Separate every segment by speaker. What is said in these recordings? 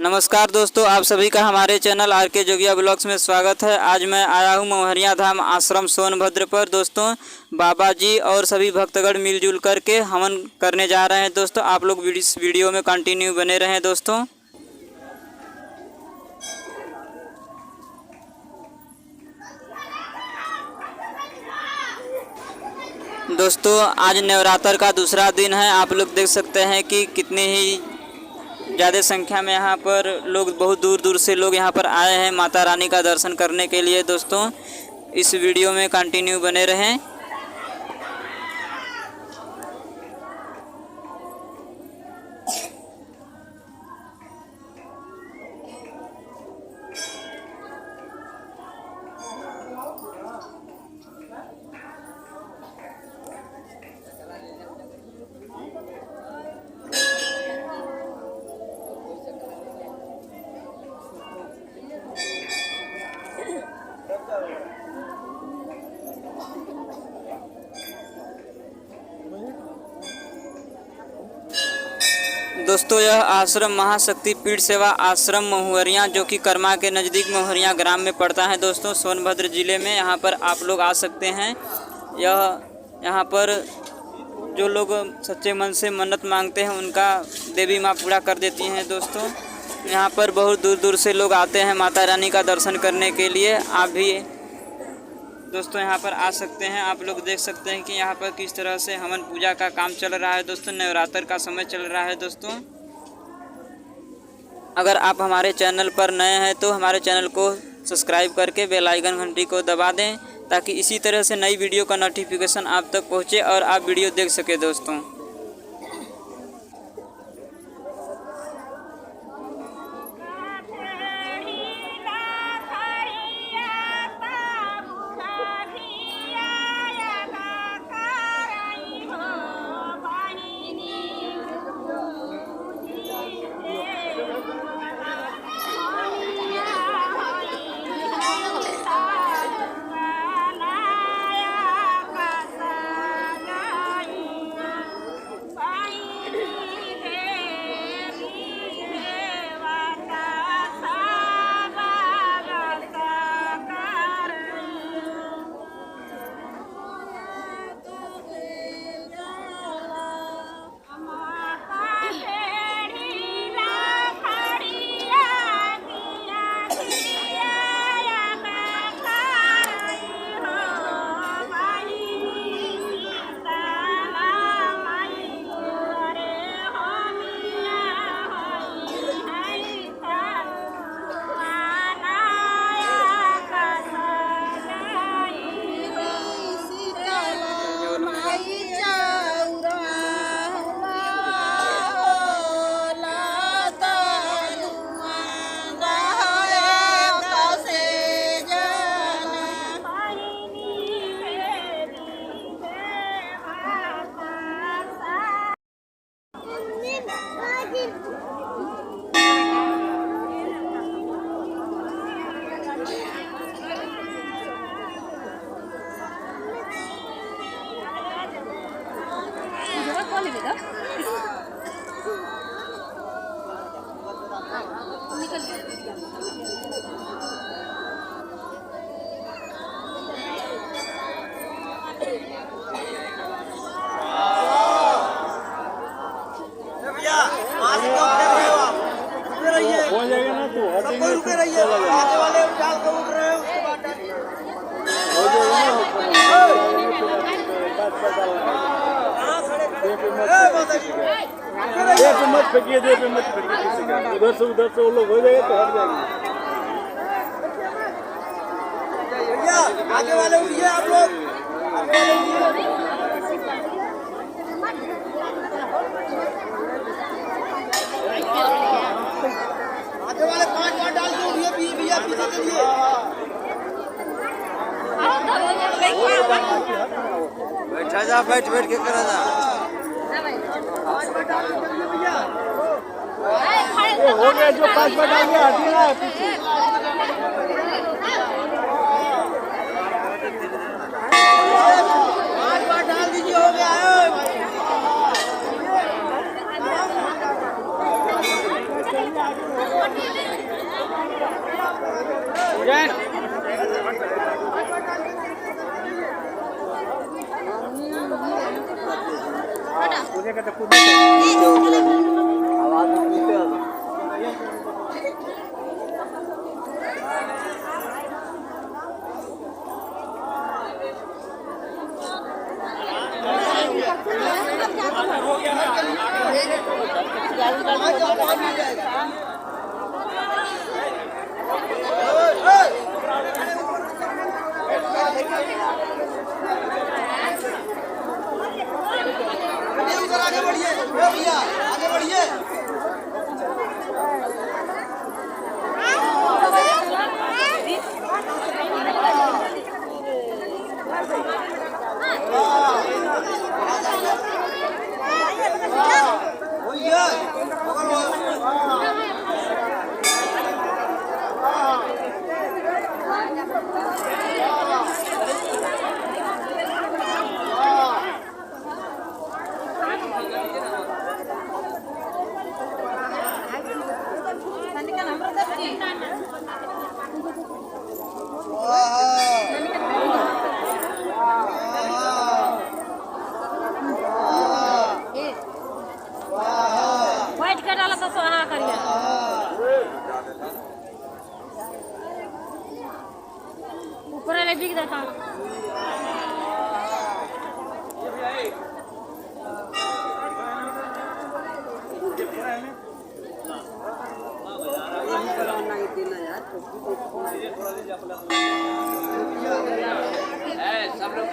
Speaker 1: नमस्कार दोस्तों, आप सभी का हमारे चैनल आर के जोगिया ब्लॉग्स में स्वागत है। आज मैं आया हूँ महुरिया धाम आश्रम सोनभद्र पर। दोस्तों, बाबा जी और सभी भक्तगण मिलजुल करके हवन करने जा रहे हैं। दोस्तों, आप लोग इस वीडियो में कंटिन्यू बने रहें। दोस्तों आज नवरात्र का दूसरा दिन है। आप लोग देख सकते हैं कि कितनी ही ज़्यादा संख्या में यहाँ पर लोग, बहुत दूर दूर से लोग यहाँ पर आए हैं माता रानी का दर्शन करने के लिए। दोस्तों, इस वीडियो में कंटिन्यू बने रहें। दोस्तों, यह आश्रम महाशक्ति पीठ सेवा आश्रम महुरिया, जो कि कर्मा के नज़दीक महुरिया ग्राम में पड़ता है। दोस्तों, सोनभद्र ज़िले में यहाँ पर आप लोग आ सकते हैं। यहाँ पर जो लोग सच्चे मन से मन्नत मांगते हैं उनका देवी माँ पूरा कर देती हैं। दोस्तों, यहाँ पर बहुत दूर दूर से लोग आते हैं माता रानी का दर्शन करने के लिए। आप भी दोस्तों यहाँ पर आ सकते हैं। आप लोग देख सकते हैं कि यहाँ पर किस तरह से हवन पूजा का काम चल रहा है। दोस्तों, नवरात्र का समय चल रहा है। दोस्तों, अगर आप हमारे चैनल पर नए हैं तो हमारे चैनल को सब्सक्राइब करके बेल आइकन घंटी को दबा दें, ताकि इसी तरह से नई वीडियो का नोटिफिकेशन आप तक पहुँचे और आप वीडियो देख सके। दोस्तों,
Speaker 2: आगे वाले जाल को उठ रहे हैं, उसके बाद मत फेंकिए, दे पे मत फेंकिए किसी का। उधर से वो लोग हो जाएगा तो हट जाएंगे। भैया आगे वाले उठिए, आप लोग आगे वाले उठिए। आगे वाले 5 बार डाल के उठिए, भैया पीछे चलिए। बैठा जा, बैठ के करा जा। हो गया जो 5 बार डाल गया, हटिए ना पीछे। 5 बार डाल दीजिए, हो गया है। आगे बढ़िए भैया, आगे बढ़िए।
Speaker 3: वाइट कर डाला तो सोहा करिया ऊपर ले बिक देता
Speaker 1: सब लोग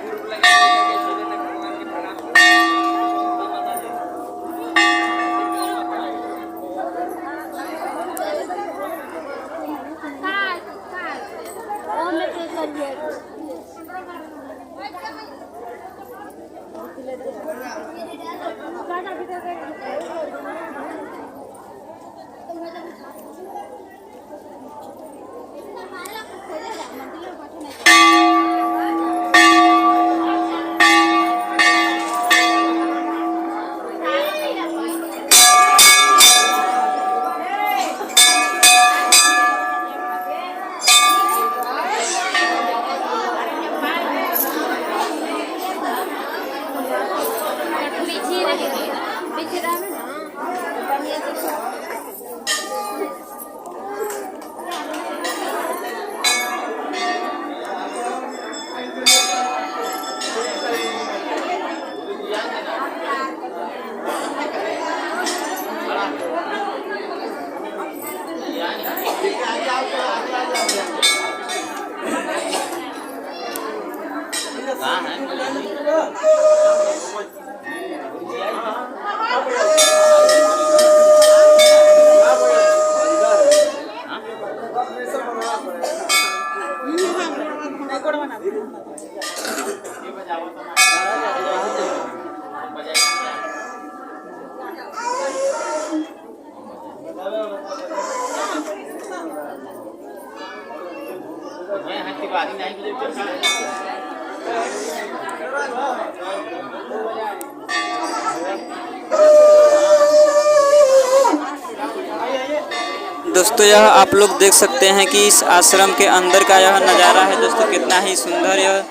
Speaker 1: दोस्तों यह आप लोग देख सकते हैं कि इस आश्रम के अंदर का यह नज़ारा है दोस्तों, कितना ही सुंदर। यह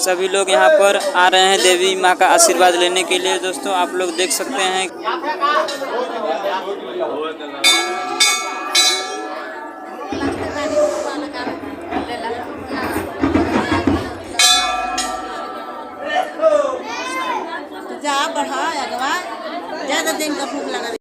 Speaker 1: सभी लोग यहाँ पर आ रहे हैं देवी माँ का आशीर्वाद लेने के लिए। दोस्तों आप लोग देख सकते हैं
Speaker 4: जा बढ़ा अगवा ज्यादा दिन का भूख लगा।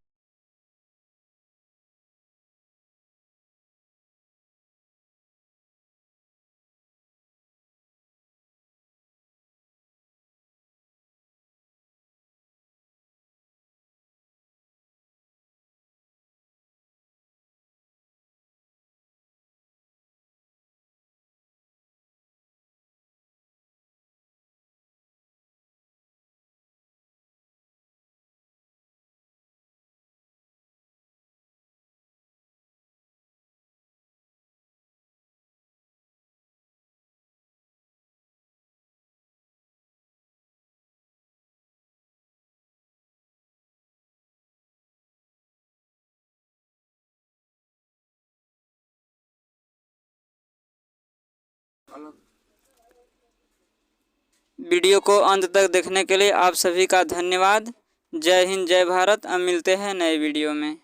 Speaker 1: वीडियो को अंत तक देखने के लिए आप सभी का धन्यवाद। जय हिंद, जय भारत। अब मिलते हैं नए वीडियो में।